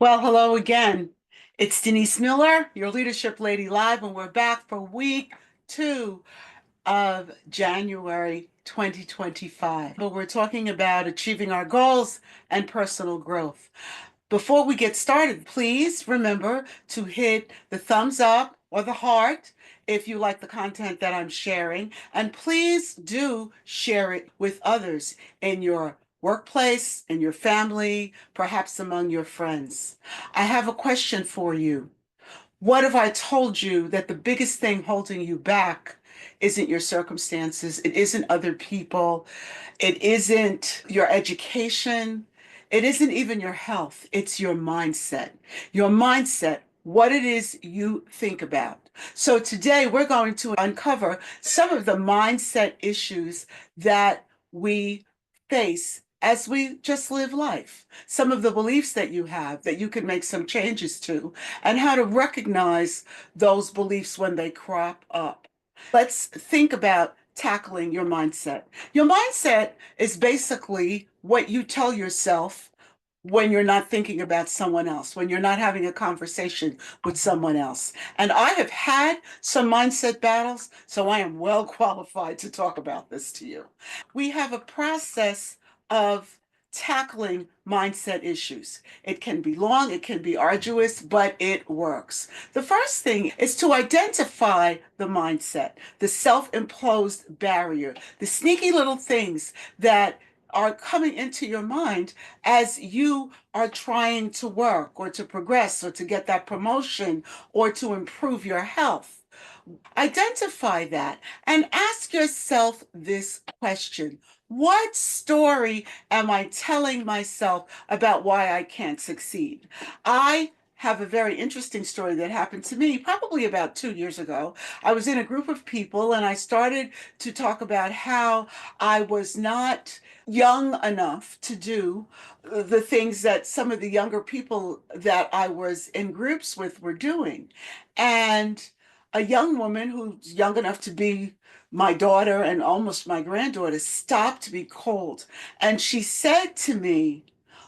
Well, hello again. It's Denise Miller, your Leadership Lady Live, and we're back for week 2 of January 2025. But we're talking about achieving our goals and personal growth. Before we get started, please remember to hit the thumbs up or the heart if you like the content that I'm sharing. And please do share it with others in your workplace, in your family, perhaps among your friends. I have a question for you. What if I told you that the biggest thing holding you back isn't your circumstances, it isn't other people, it isn't your education, it isn't even your health, it's your mindset. Your mindset, what it is you think about. So today we're going to uncover some of the mindset issues that we face as we just live life, some of the beliefs that you have that you can make some changes to, and how to recognize those beliefs when they crop up. Let's think about tackling your mindset. Your mindset is basically what you tell yourself when you're not thinking about someone else, when you're not having a conversation with someone else. And I have had some mindset battles, so I am well qualified to talk about this to you. We have a process of tackling mindset issues. It can be long, it can be arduous, but it works. The first thing is to identify the mindset, the self-imposed barrier, the sneaky little things that are coming into your mind as you are trying to work or to progress or to get that promotion or to improve your health. Identify that and ask yourself this question. What story am I telling myself about why I can't succeed? I have a very interesting story that happened to me probably about 2 years ago. I was in a group of people and I started to talk about how I was not young enough to do the things that some of the younger people that I was in groups with were doing. And a young woman who's young enough to be my daughter and almost my granddaughter stopped me cold. And she said to me,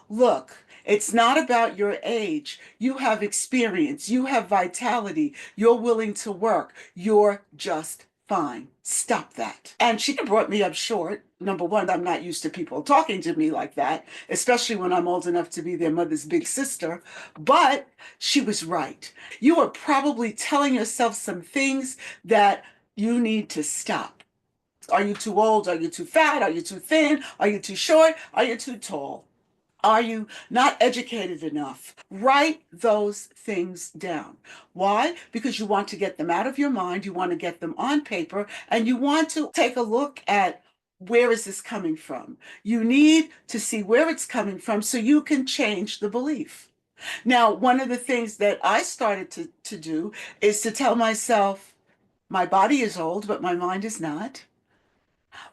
"Look, it's not about your age. You have experience, you have vitality, you're willing to work, you're just fine. Stop that." And she brought me up short. Number one, I'm not used to people talking to me like that, especially when I'm old enough to be their mother's big sister. But she was right. You are probably telling yourself some things that you need to stop. Are you too old? Are you too fat? Are you too thin? Are you too short? Are you too tall? Are you not educated enough? Write those things down. Why? Because you want to get them out of your mind, you want to get them on paper, and you want to take a look at where is this coming from. You need to see where it's coming from so you can change the belief. Now, one of the things that I started to do is to tell myself, my body is old, but my mind is not.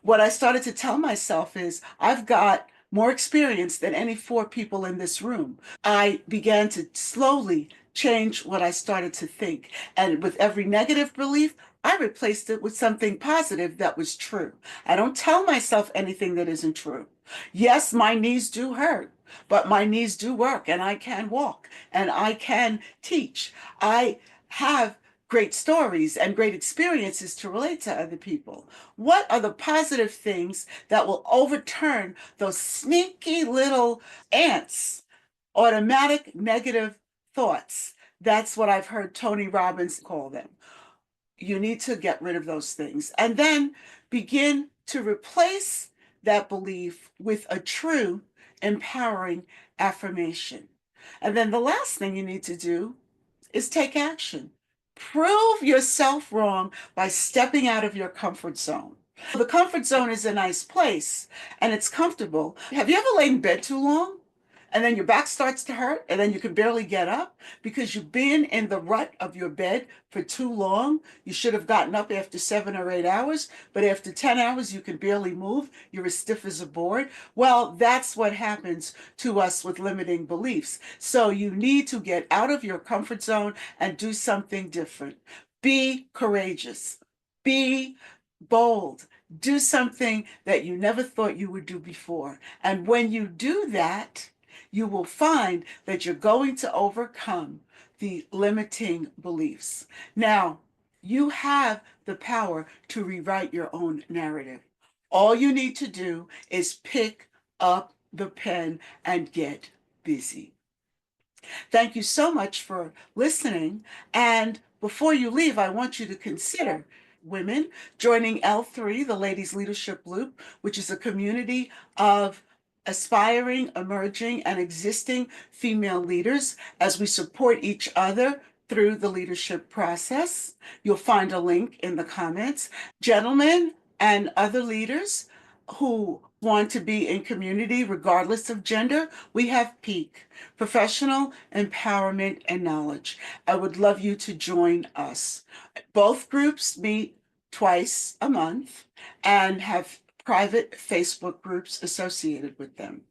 What I started to tell myself is, I've got more experience than any four people in this room. I began to slowly change what I started to think. And with every negative belief, I replaced it with something positive that was true. I don't tell myself anything that isn't true. Yes, my knees do hurt, but my knees do work and I can walk and I can teach. I have great stories and great experiences to relate to other people. What are the positive things that will overturn those sneaky little ants, automatic negative thoughts? That's what I've heard Tony Robbins call them. You need to get rid of those things and then begin to replace that belief with a true, empowering affirmation. And then the last thing you need to do is take action. Prove yourself wrong by stepping out of your comfort zone. The comfort zone is a nice place and it's comfortable. Have you ever laid in bed too long? And then your back starts to hurt, and then you can barely get up because you've been in the rut of your bed for too long. You should have gotten up after 7 or 8 hours, but after 10 hours, you can barely move. You're as stiff as a board. Well, that's what happens to us with limiting beliefs. So you need to get out of your comfort zone and do something different. Be courageous. Be bold. Do something that you never thought you would do before. And when you do that, you will find that you're going to overcome the limiting beliefs. Now, you have the power to rewrite your own narrative. All you need to do is pick up the pen and get busy. Thank you so much for listening. And before you leave, I want you to consider women joining L3, the Ladies Leadership Loop, which is a community of aspiring, emerging, and existing female leaders as we support each other through the leadership process. You'll find a link in the comments. Gentlemen and other leaders who want to be in community regardless of gender, we have Peak, Professional Empowerment and Knowledge. I would love you to join us. Both groups meet twice a month and have private Facebook groups associated with them.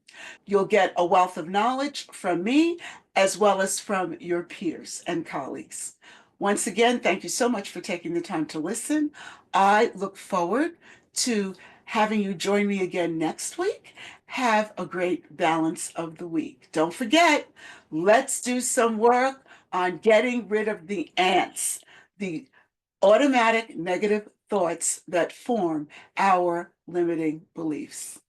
You'll get a wealth of knowledge from me as well as from your peers and colleagues. Once again, thank you so much for taking the time to listen. I look forward to having you join me again next week. Have a great balance of the week. Don't forget, let's do some work on getting rid of the ants, the automatic negative thoughts that form our limiting beliefs.